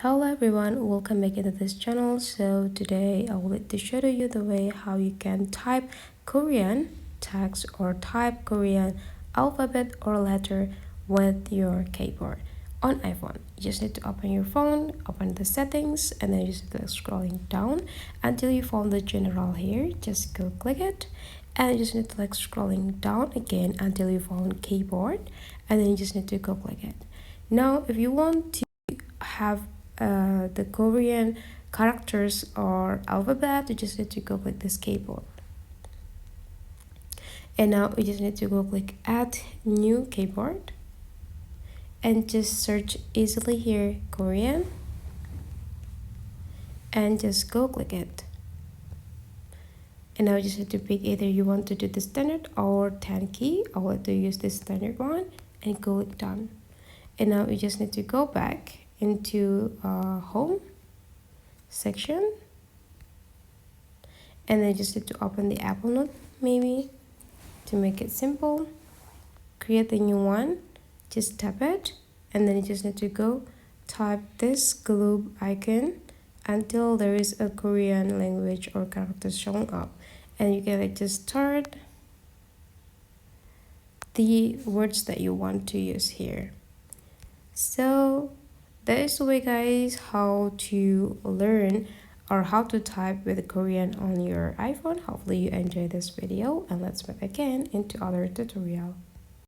Hello everyone, welcome back into this channel. So today I would like to show you the way how you can type Korean text or type Korean alphabet or letter with your keyboard on iPhone. You just need to open your phone, open the settings, and then you just need to scrolling down until you find the general here. Just go click it, and you just need to scrolling down again until you find keyboard, and then you just need to go click it. Now if you want to have the Korean characters or alphabet, you just need to go click this keyboard. And now we just need to go click add new keyboard and just search easily here Korean and just go click it. And now you just need to pick either you want to do the standard or 10 key. I want to use this standard one and go click done. And now you just need to go back into home section, and then just need to open the Apple Note maybe to make it simple. Create a new one, just tap it, and then you just need to go type this globe icon until there is a Korean language or characters showing up, and you can just start the words that you want to use here. So that is the way, guys, how to learn or how to type with Korean on your iPhone. Hopefully you enjoy this video, and let's move again into other tutorial.